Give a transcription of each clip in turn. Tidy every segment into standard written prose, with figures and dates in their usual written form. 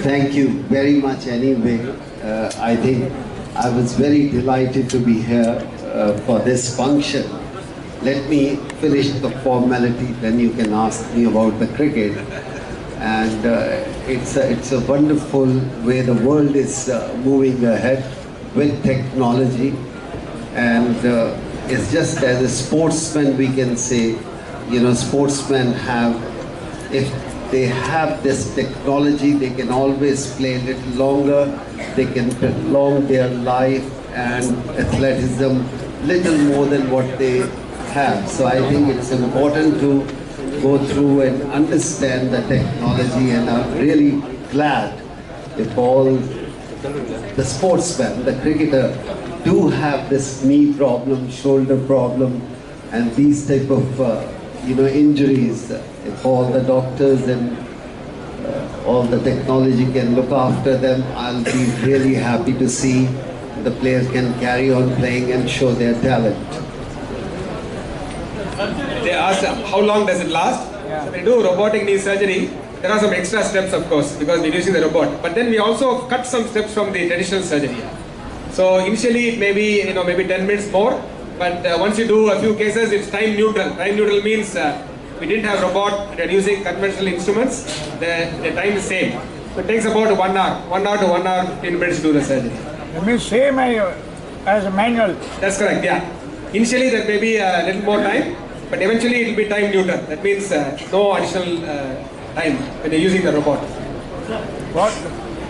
Thank you very much anyway. I think I was very delighted to be here for this function. Let me finish the formality, then you can ask me about the cricket. And it's a wonderful way the world is moving ahead with technology. And it's just as a sportsman we can say, you know, sportsmen have, if they have this technology, they can always play a little longer, they can prolong their life and athleticism little more than what they have. So I think it's important to go through and understand the technology, and I'm really glad if all the sportsmen, the cricketer, do have this knee problem, shoulder problem, and these type of injuries. If all the doctors and all the technology can look after them, I'll be really happy to see the players can carry on playing and show their talent. They asked how long does it last? So when you do robotic knee surgery, there are some extra steps, of course, because we're using the robot. But then we also cut some steps from the traditional surgery. So initially it may be maybe 10 minutes more, but once you do a few cases, it's time neutral. Time neutral means we didn't have robot, we are using conventional instruments. The time is same. So it takes about 1 hour to 1 hour 15 minutes to do the surgery. It means same as a manual. That's correct. Yeah. Initially there may be a little more time, but eventually it will be time neutral. That means no additional time when you're using the robot. What?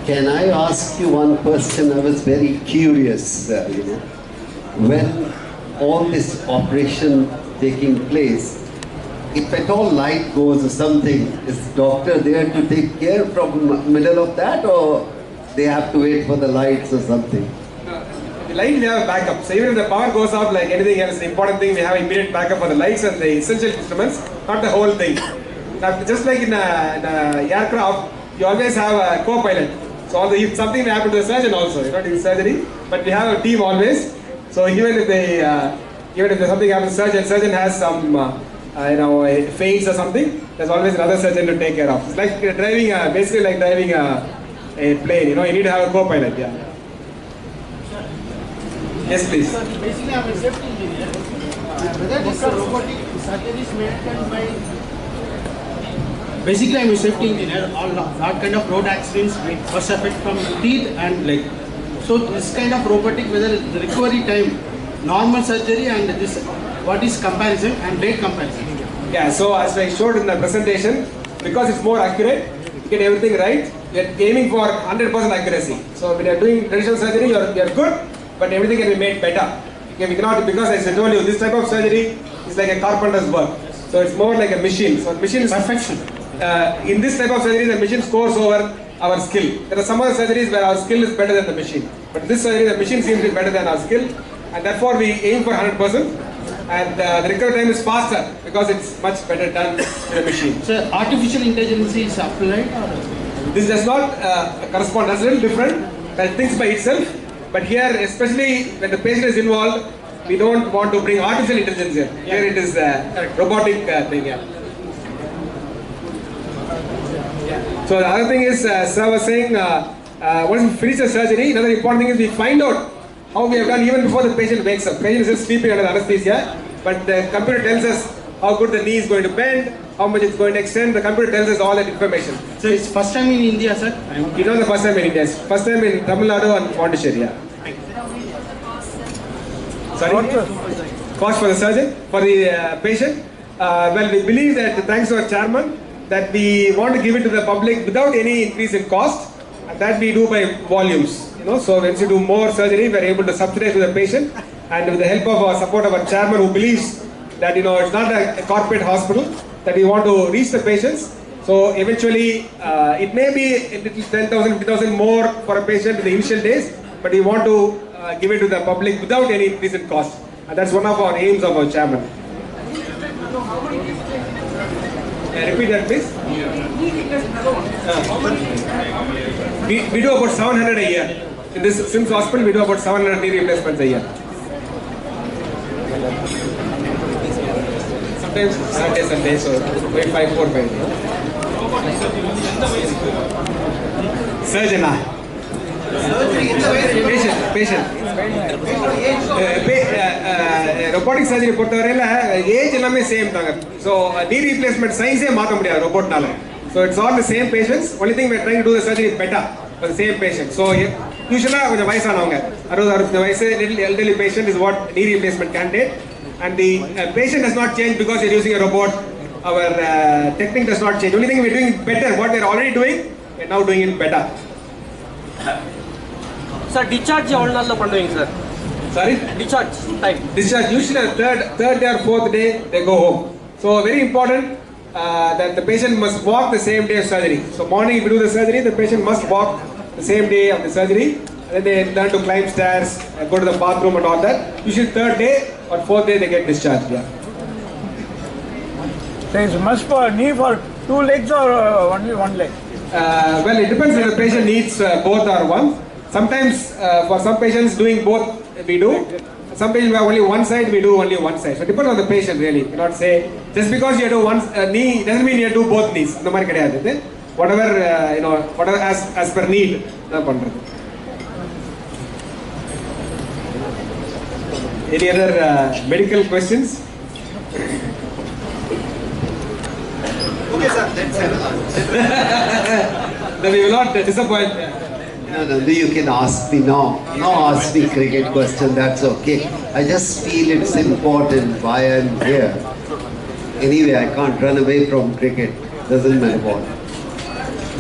Can I ask you one question? I was very curious, when all this operation taking place, if at all light goes or something, is the doctor there to take care from middle of that, or they have to wait for the lights or something? The light we have a backup. So even if the power goes off like anything else, the important thing we have immediate backup for the lights and the essential instruments, not the whole thing. Now, just like in a aircraft, you always have a co-pilot. So if something may happen to the surgeon also, you're not in surgery, but we have a team always. So even if there's something happens to the surgeon has some faints or something, there's always another surgeon to take care of. It's like driving basically like driving a plane. You need to have a co-pilot. Yeah. Yes, please. So basically, I'm a safety engineer. Whether this robotic surgery is maintained by. Basically, I'm a safety engineer. All that kind of road accidents first affect from teeth and leg. So this kind of robotic, whether the recovery time, normal surgery, and this, what is comparison and rate comparison? Yeah. So as I showed in the presentation, because it's more accurate, you get everything right. We are aiming for 100% accuracy. So when you are doing traditional surgery, you are good, but everything can be made better. Okay, we cannot, because as I told you, this type of surgery is like a carpenter's work. So it's more like a machine. So machine is perfection. In this type of surgery, the machine scores over our skill. There are some other surgeries where our skill is better than the machine. But in this surgery, the machine seems to be better than our skill. And therefore, we aim for 100%. and the recovery time is faster because it's much better done in a machine. So artificial intelligence is applied or? This does not correspond, that's a little different, that thinks by itself, but here, especially when the patient is involved, we don't want to bring artificial intelligence here. Here it is robotic thing. Yeah. So the other thing is, sir was saying, once we finish the surgery, another important thing is we find out how we have done even before the patient wakes up. Patient is just sleeping under anesthesia, but the computer tells us how good the knee is going to bend, how much it's going to extend. The computer tells us all that information. So it's first time in India, sir? You know the first time in India. First time in Tamil Nadu and Pondicherry. Yeah. Sorry? Cost for the surgeon? For the patient? Well, we believe that thanks to our chairman, that we want to give it to the public without any increase in cost, and that we do by volumes. So once you do more surgery, we are able to subsidize to the patient, and with the help of our support of our chairman who believes that it's not a corporate hospital, that we want to reach the patients. So eventually, it may be a little 10,000, 50,000 more for a patient in the initial days, but we want to give it to the public without any increase in cost. And that's one of our aims of our chairman. Repeat that, please. We do about 700 a year. In this SIMS hospital, we do about 700 knee replacements a year. Sometimes Sunday, so wait 4 5 days. Surgeon. Patient. Robotic surgery பொறுத்தவரையில age எல்லாமே same தாங்க. So knee replacement size மாத்த முடியாது robotனால. So it's all the same patients. Only thing we're trying to do the surgery better for the same patient. So usually கொஞ்சம் வயசானவங்க 60 வயசு elderly patient is what knee replacement candidate, and the patient does not change because you're using a robot. Our technique does not change. Only thing we're doing better. What we're already doing, we're now doing it better. Sir, discharge எவ்வளவு நாள்ல பண்ணுவீங்க sir? Sorry? Discharge time. Discharge usually third day or fourth day they go home. So very important that the patient must walk the same day of surgery. So morning if you do the surgery, the patient must walk the same day of the surgery. And then they learn to climb stairs, go to the bathroom and all that. Usually third day or fourth day they get discharged. Yeah. So it's must for knee for 2 legs or only 1 leg? Well, it depends if the patient needs both or one. Sometimes for some patients doing both we do. Some patients who have only one side, we do only one side. So it depends on the patient really. You cannot say just because you do one knee doesn't mean you do both knees. No matter கிடையாது. Whatever whatever as per need தான் பண்றது. Any other medical questions? Okay, sir. Then we will not disappoint. No, you can ask me now. No, ask me cricket question, that's okay. I just feel it's important why I'm here. Anyway, I can't run away from cricket. Doesn't matter.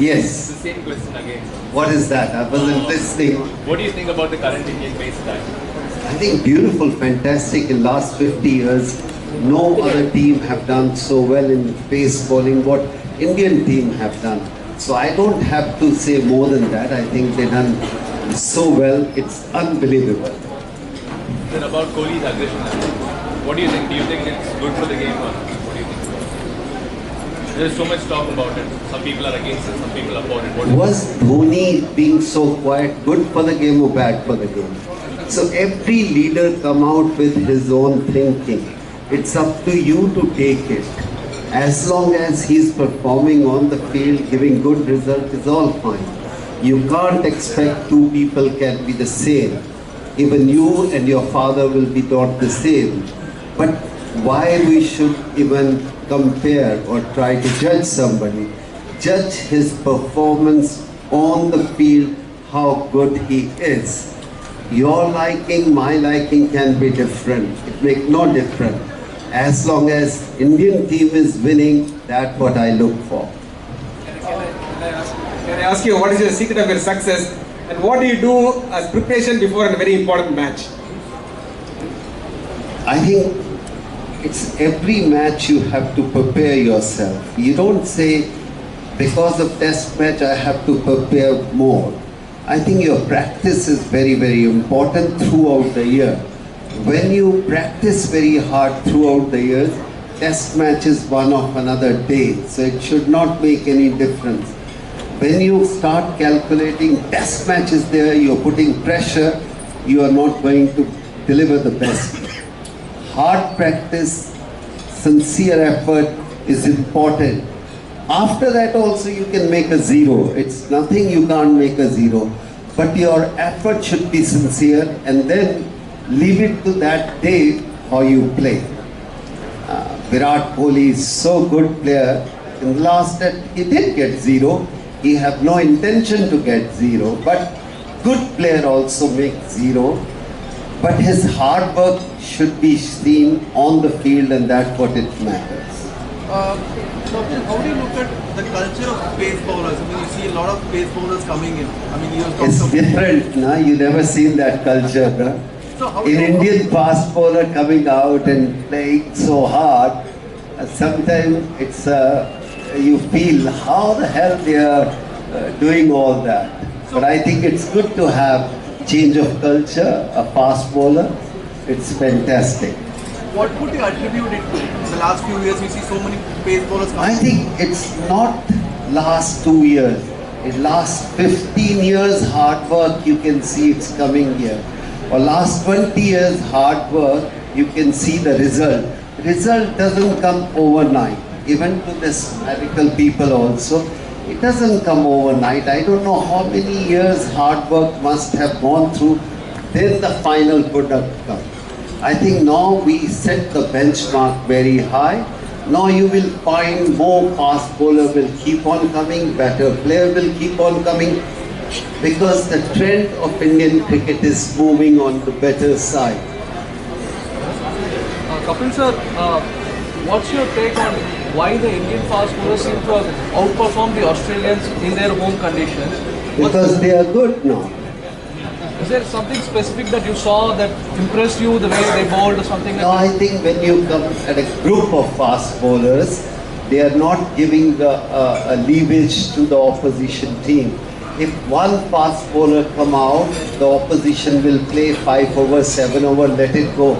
Yes. It's the same question again. What is that? I wasn't listening. What do you think about the current Indian pace attack? I think beautiful, fantastic. In last 50 years, no other team have done so well in pace bowling what Indian team have done. So I don't have to say more than that. I think they done so well. It's unbelievable. Then about Kohli's aggression, what do you think? Do you think it's good for the game or what do you think? There's so much talk about it. Some people are against it, some people are for it. What do you Was Dhoni being so quiet good for the game or bad for the game? So every leader come out with his own thinking. It's up to you to take it. As long as he's performing on the field, giving good result, is all fine. You can't expect two people can be the same. Even you and your father will be not the same. But why we should even compare or try to judge somebody? Judge his performance on the field, how good he is. Your liking, my liking can be different. It makes no difference. As long as Indian team is winning, that's what I look for. Can I ask you what is your secret of your success and what do you do as preparation before a very important match? I think it's every match you have to prepare yourself. You don't say because of test match I have to prepare more. I think your practice is very, very important throughout the year. when you practice very hard throughout the years, test match is one of another day, so it should not make any difference. When you start calculating test matches there, you're putting pressure, you are not going to deliver the best. Hard practice, sincere effort is important. After that also you can make a zero. It's nothing you can't make a zero. But your effort should be sincere, and then leave it to that day how you play. Virat Kohli is so good player. In the last set he did get zero. He have no intention to get zero, but good player also makes zero. But his hard work should be seen on the field, and that's what it matters. Swapnil, how do you look at the culture of pace bowlers? I mean, you see a lot of pace bowlers coming in. I mean, you It's different, na? You never seen that culture, na? So how In Indian fast bowler coming out and playing so hard, sometimes it's you feel how the hell they are doing all that. But I think it's good to have change of culture, a fast bowler. It's fantastic. What would you attribute it to? In the last few years, we see so many pace bowlers coming. I think it's not last 2 years. It last 15 years hard work, you can see it's coming here. Or last 20 years hard work, you can see the result. Result doesn't come overnight. Even to this medical people also, it doesn't come overnight. I don't know how many years hard work must have gone through, then the final product comes. I think now we set the benchmark very high. Now you will find more fast bowler will keep on coming, better player will keep on coming, because the trend of Indian cricket is moving on the better side. Kapil sir, what's your take on why the Indian fast bowlers seem to have outperformed the Australians in their home conditions? Because they are good now. Is there something specific that you saw that impressed you, the way they bowled or something No, like I think when you come at a group of fast bowlers, they are not giving a leverage to the opposition team. If one fast bowler come out, the opposition will play 5 over, 7 over, let it go.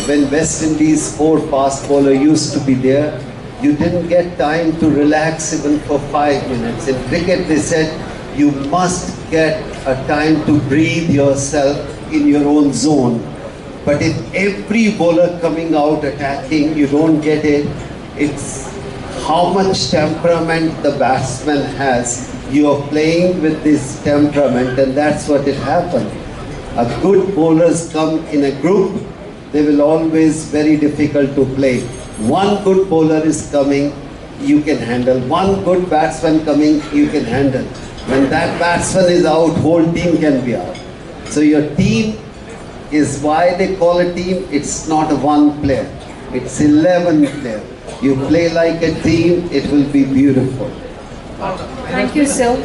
When West Indies 4 fast bowler used to be there, you didn't get time to relax even for 5 minutes. In cricket, they said you must get a time to breathe yourself in your own zone. But if every bowler coming out attacking, you don't get it. It's how much temperament the batsman has. You are playing with this temperament, and that's what it happened. A good bowlers come in a group, they will always very difficult to play. One good bowler is coming, you can handle. One good batsman coming, you can handle. When that batsman is out, whole team can be out. So your team is why they call a team. It's not a one player. It's 11 players. You play like a team, it will be beautiful. Thank you, sir.